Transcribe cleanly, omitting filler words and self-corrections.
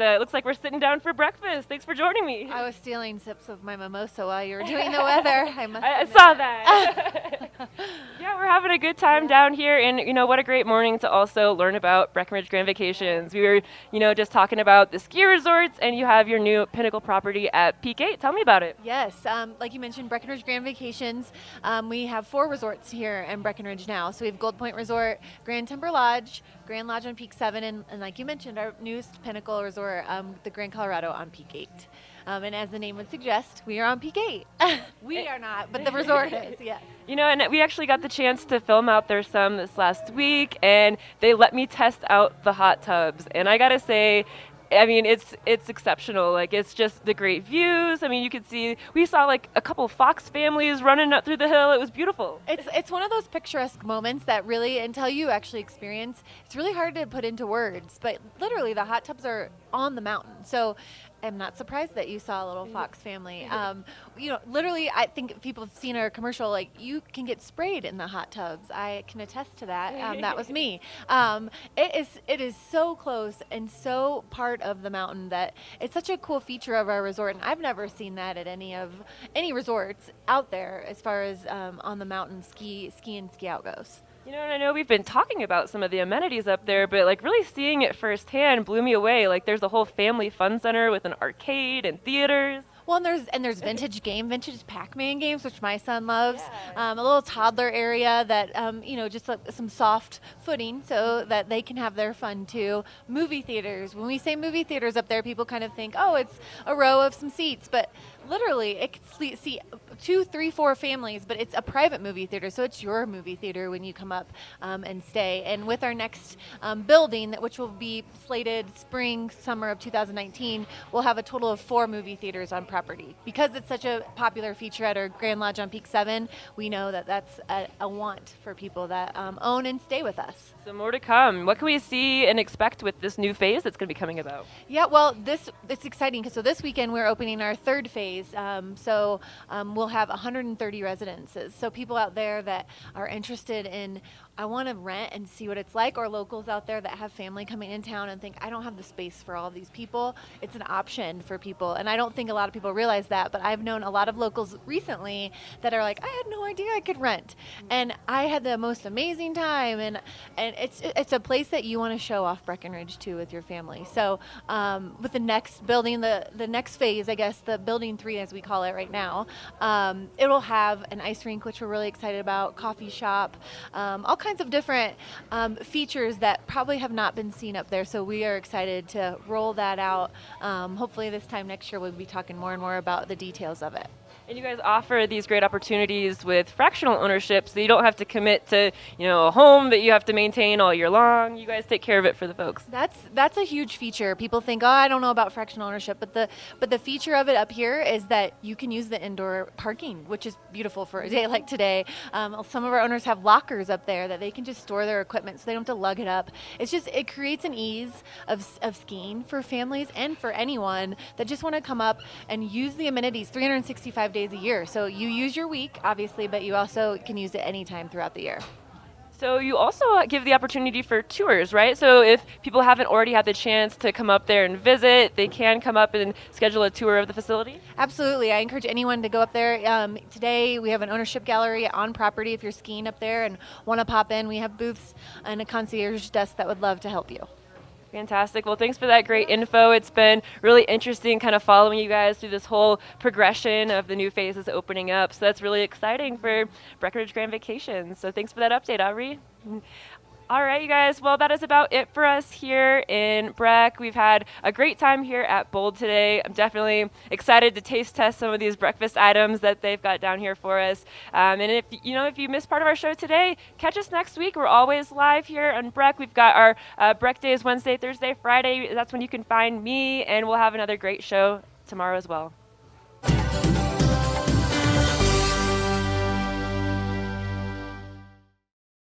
it looks like we're sitting down for breakfast. Thanks for joining me. I was stealing sips of my mimosa while you were doing the weather. I saw that. Yeah, we're having a good time down here, and what a great morning to also learn about Breckenridge Grand Vacations. We were, just talking about the ski resorts, and you have your new Pinnacle property at Peak 8. Tell me about it. Yes, like you mentioned, Breckenridge Grand Vacations. We have 4 resorts here in Breckenridge now. So we have Gold Point Resort, Grand Timber Lodge, Grand Lodge on Peak 7, and like you mentioned, our newest Pinnacle Resort, the Grand Colorado on Peak 8. And as the name would suggest, we are on Peak 8. We are not, but the resort is, yes. And we actually got the chance to film out there some this last week, and they let me test out the hot tubs. And I gotta say, it's exceptional. Like, it's just the great views. You could see, we saw like a couple Fox families running up through the hill. It was beautiful. It's one of those picturesque moments that really, until you actually experience, it's really hard to put into words. But literally, the hot tubs are on the mountain. So I'm not surprised that you saw a little Fox family. Literally, I think if people have seen our commercial, like, you can get sprayed in the hot tubs. I can attest to that. That was me. It is so close and so part of the mountain that it's such a cool feature of our resort. And I've never seen that at any resorts out there as far as on the mountain ski and ski out goes. And I know we've been talking about some of the amenities up there, but like really seeing it firsthand blew me away. Like, there's a whole family fun center with an arcade and theaters. Well, and there's vintage Pac-Man games, which my son loves. Yeah. A little toddler area that, just some soft footing so that they can have their fun too. Movie theaters. When we say movie theaters up there, people kind of think, oh, it's a row of some seats, but literally it could see 2, 3, 4 families, but it's a private movie theater, so it's your movie theater when you come up and stay. And with our next building, which will be slated summer of 2019, we'll have a total of 4 movie theaters on property. Because it's such a popular feature at our Grand Lodge on Peak 7, we know that that's a want for people that own and stay with us. So more to come. What can we see and expect with this new phase that's going to be coming about? Yeah, well, it's exciting because this weekend we're opening our 3rd phase. We'll have 130 residences. So people out there that are interested in, I want to rent and see what it's like, or locals out there that have family coming in town and think, I don't have the space for all of these people. It's an option for people. And I don't think a lot of people realize that, but I've known a lot of locals recently that are like, I had no idea I could rent. And I had the most amazing time. And it's a place that you want to show off Breckenridge to with your family. So with the next building, the next phase, I guess, the building 3 as we call it right now, it'll have an ice rink, which we're really excited about, coffee shop, all kinds of different features that probably have not been seen up there. So we are excited to roll that out. Hopefully this time next year we'll be talking more and more about the details of it. And you guys offer these great opportunities with fractional ownership, so you don't have to commit to, a home that you have to maintain all year long. You guys take care of it for the folks. That's a huge feature. People think, oh, I don't know about fractional ownership, but the feature of it up here is that you can use the indoor parking, which is beautiful for a day like today. Some of our owners have lockers up there that they can just store their equipment, so they don't have to lug it up. It creates an ease of skiing for families and for anyone that just want to come up and use the amenities 365 days a year. So you use your week, obviously, but you also can use it anytime throughout the year. So you also give the opportunity for tours, right? So if people haven't already had the chance to come up there and visit, they can come up and schedule a tour of the facility? Absolutely. I encourage anyone to go up there. Today we have an ownership gallery on property. If you're skiing up there and want to pop in, we have booths and a concierge desk that would love to help you. Fantastic. Well, thanks for that great info. It's been really interesting kind of following you guys through this whole progression of the new phases opening up. So that's really exciting for Breckenridge Grand Vacations. So thanks for that update, Aubrey. All right, you guys. Well, that is about it for us here in Breck. We've had a great time here at Bold today. I'm definitely excited to taste test some of these breakfast items that they've got down here for us. And if you missed part of our show today, catch us next week. We're always live here on Breck. We've got our Breck Days Wednesday, Thursday, Friday. That's when you can find me, and we'll have another great show tomorrow as well.